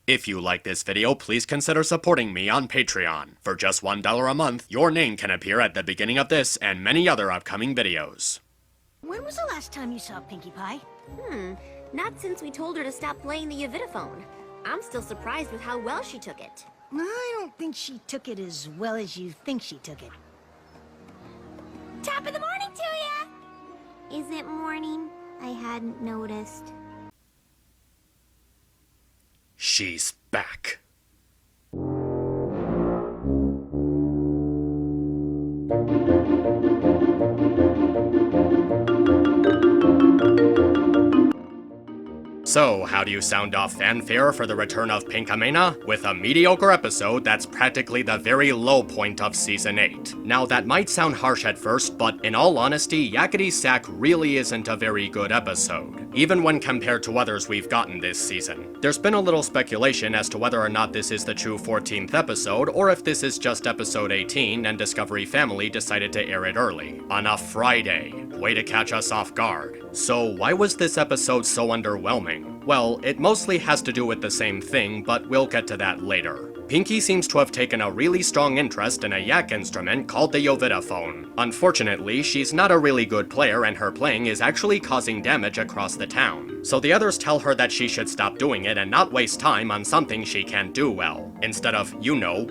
If you like this video, please consider supporting me on Patreon. For just $1 a month, your name can appear at the beginning of this and many other upcoming videos. When was the last time you saw Pinkie Pie? Not since we told her to stop playing the Yavitaphone. I'm still surprised with how well she took it. I don't think she took it as well as you think she took it. Top of the morning to ya! Is it morning? I hadn't noticed. She's back. So, how do you sound off fanfare for the return of Pinkamena? With a mediocre episode that's practically the very low point of Season 8. Now, that might sound harsh at first, but in all honesty, Yakity's sack really isn't a very good episode, even when compared to others we've gotten this season. There's been a little speculation as to whether or not this is the true 14th episode, or if this is just episode 18 and Discovery Family decided to air it early, on a Friday. Way to catch us off guard. So why was this episode so underwhelming? Well, it mostly has to do with the same thing, but we'll get to that later. Pinkie seems to have taken a really strong interest in a yak instrument called the Yavitaphone. Unfortunately, she's not a really good player and her playing is actually causing damage across the town. So the others tell her that she should stop doing it and not waste time on something she can't do well. Instead of,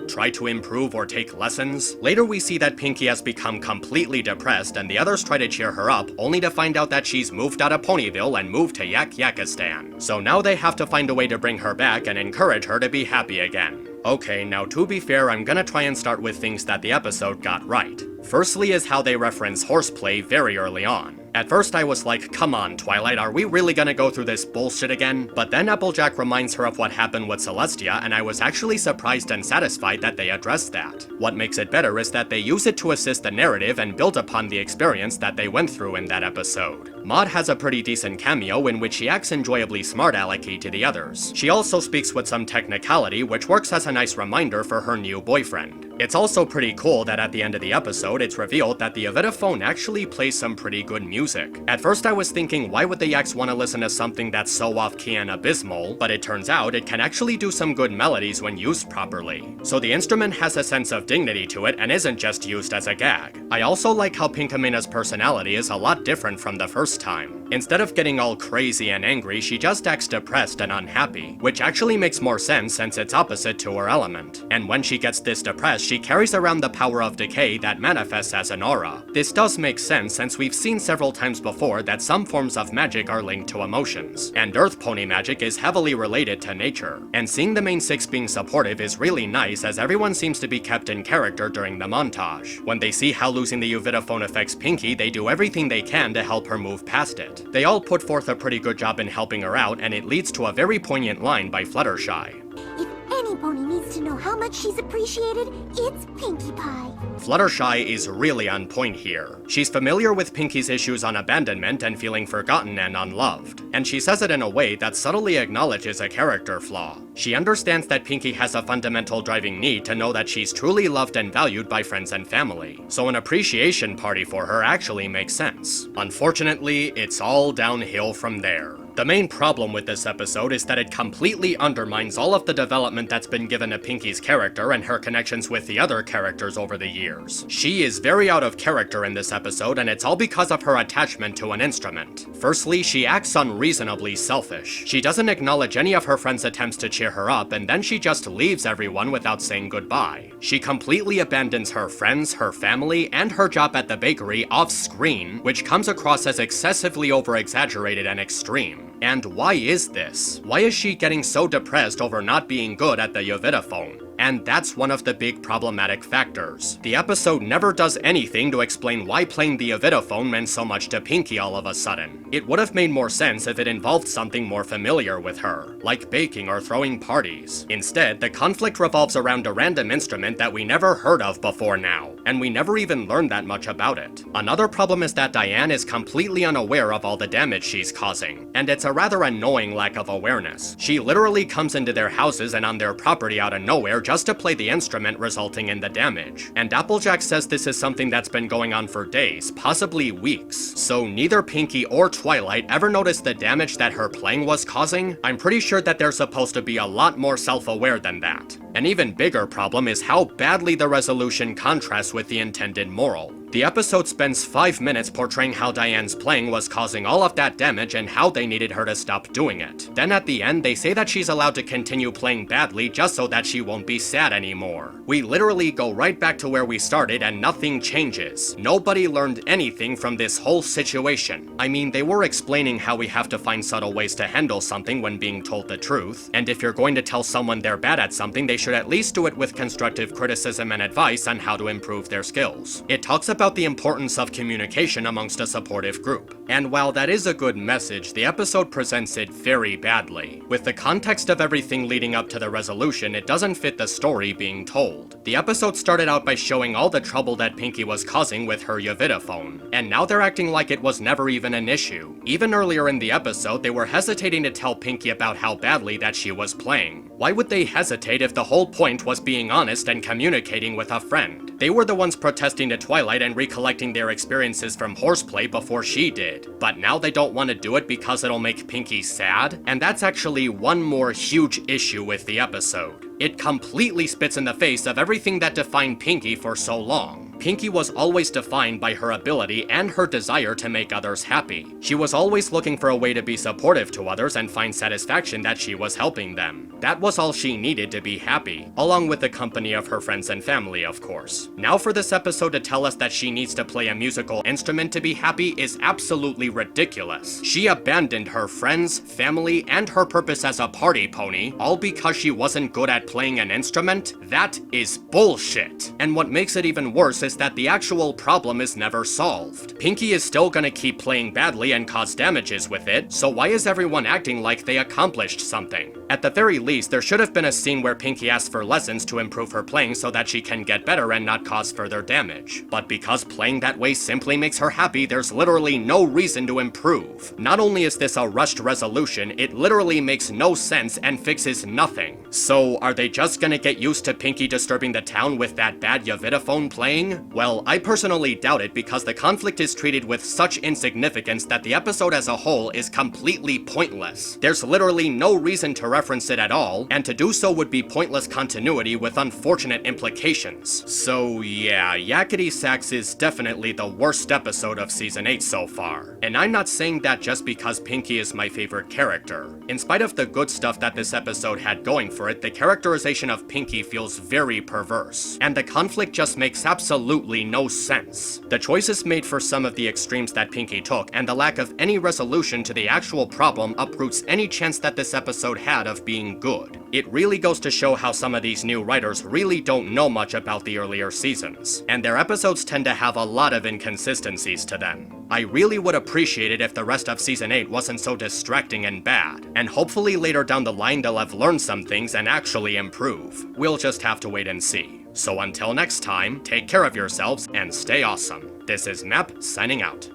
try to improve or take lessons. Later we see that Pinkie has become completely depressed and the others try to cheer her up, only to find out that she's moved out of Ponyville and moved to Yakistan. So now they have to find a way to bring her back and encourage her to be happy again. Okay, now to be fair, I'm gonna try and start with things that the episode got right. Firstly is how they reference horseplay very early on. At first I was like, come on Twilight, are we really gonna go through this bullshit again? But then Applejack reminds her of what happened with Celestia, and I was actually surprised and satisfied that they addressed that. What makes it better is that they use it to assist the narrative and build upon the experience that they went through in that episode. Maud has a pretty decent cameo in which she acts enjoyably smart alecky to the others. She also speaks with some technicality, which works as a nice reminder for her new boyfriend. It's also pretty cool that at the end of the episode, it's revealed that the Yavitaphone actually plays some pretty good music. At first I was thinking, why would the yaks want to listen to something that's so off-key and abysmal, but it turns out it can actually do some good melodies when used properly. So the instrument has a sense of dignity to it and isn't just used as a gag. I also like how Pinkamena's personality is a lot different from the first time. Instead of getting all crazy and angry, she just acts depressed and unhappy, which actually makes more sense since it's opposite to her element. And when she gets this depressed, she carries around the power of decay that manifests as an aura. This does make sense since we've seen several times before that some forms of magic are linked to emotions, and Earth Pony magic is heavily related to nature. And seeing the main six being supportive is really nice as everyone seems to be kept in character during the montage. When they see how losing the Yavitaphone affects Pinkie, they do everything they can to help her move past it. They all put forth a pretty good job in helping her out, and it leads to a very poignant line by Fluttershy. If any pony needs to know how much she's appreciated, it's Pinkie Pie. Fluttershy is really on point here. She's familiar with Pinkie's issues on abandonment and feeling forgotten and unloved, and she says it in a way that subtly acknowledges a character flaw. She understands that Pinkie has a fundamental driving need to know that she's truly loved and valued by friends and family, so an appreciation party for her actually makes sense. Unfortunately, it's all downhill from there. The main problem with this episode is that it completely undermines all of the development that's been given to Pinkie's character and her connections with the other characters over the years. She is very out of character in this episode, and it's all because of her attachment to an instrument. Firstly, she acts unreasonably selfish. She doesn't acknowledge any of her friends' attempts to cheer her up, and then she just leaves everyone without saying goodbye. She completely abandons her friends, her family, and her job at the bakery off-screen, which comes across as excessively over-exaggerated and extreme. And why is this? Why is she getting so depressed over not being good at the Yavitaphone? And that's one of the big problematic factors. The episode never does anything to explain why playing the Yavitaphone meant so much to Pinkie all of a sudden. It would have made more sense if it involved something more familiar with her, like baking or throwing parties. Instead, the conflict revolves around a random instrument that we never heard of before now. and we never even learned that much about it. Another problem is that Diane is completely unaware of all the damage she's causing, and it's a rather annoying lack of awareness. She literally comes into their houses and on their property out of nowhere just to play the instrument, resulting in the damage. And Applejack says this is something that's been going on for days, possibly weeks. So neither Pinky or Twilight ever noticed the damage that her playing was causing. I'm pretty sure that they're supposed to be a lot more self-aware than that. An even bigger problem is how badly the resolution contrasts with the intended moral. The episode spends 5 minutes portraying how Diane's playing was causing all of that damage and how they needed her to stop doing it. Then at the end, they say that she's allowed to continue playing badly just so that she won't be sad anymore. We literally go right back to where we started and nothing changes. Nobody learned anything from this whole situation. I mean, they were explaining how we have to find subtle ways to handle something when being told the truth, and if you're going to tell someone they're bad at something, they should at least do it with constructive criticism and advice on how to improve their skills. It talks about the importance of communication amongst a supportive group. And while that is a good message, the episode presents it very badly. With the context of everything leading up to the resolution, it doesn't fit the story being told. The episode started out by showing all the trouble that Pinky was causing with her Yavitaphone, and now they're acting like it was never even an issue. Even earlier in the episode, they were hesitating to tell Pinky about how badly that she was playing. Why would they hesitate if the whole point was being honest and communicating with a friend? They were the ones protesting to Twilight and recollecting their experiences from horseplay before she did. But now they don't want to do it because it'll make Pinky sad? And that's actually one more huge issue with the episode. It completely spits in the face of everything that defined Pinky for so long. Pinky was always defined by her ability and her desire to make others happy. She was always looking for a way to be supportive to others and find satisfaction that she was helping them. That was all she needed to be happy, along with the company of her friends and family, of course. Now for this episode to tell us that she needs to play a musical instrument to be happy is absolutely ridiculous. She abandoned her friends, family, and her purpose as a party pony, all because she wasn't good at playing an instrument? That is bullshit. And what makes it even worse is that the actual problem is never solved. Pinky is still gonna keep playing badly and cause damages with it, so why is everyone acting like they accomplished something? At the very least, there should have been a scene where Pinky asks for lessons to improve her playing so that she can get better and not cause further damage. But because playing that way simply makes her happy, there's literally no reason to improve. Not only is this a rushed resolution, it literally makes no sense and fixes nothing. So are they just gonna get used to Pinky disturbing the town with that bad Yavitaphone playing? Well, I personally doubt it because the conflict is treated with such insignificance that the episode as a whole is completely pointless. There's literally no reason to reference it at all, and to do so would be pointless continuity with unfortunate implications. So yeah, Yakity Sax is definitely the worst episode of Season 8 so far. And I'm not saying that just because Pinky is my favorite character. In spite of the good stuff that this episode had going for it, the characterization of Pinky feels very perverse, and the conflict just makes absolutely no sense. The choices made for some of the extremes that Pinky took, and the lack of any resolution to the actual problem uproots any chance that this episode had of being good. It really goes to show how some of these new writers really don't know much about the earlier seasons, and their episodes tend to have a lot of inconsistencies to them. I really would appreciate it if the rest of Season 8 wasn't so distracting and bad, and hopefully later down the line they'll have learned some things and actually improve. We'll just have to wait and see. So until next time, take care of yourselves and stay awesome. This is Map signing out.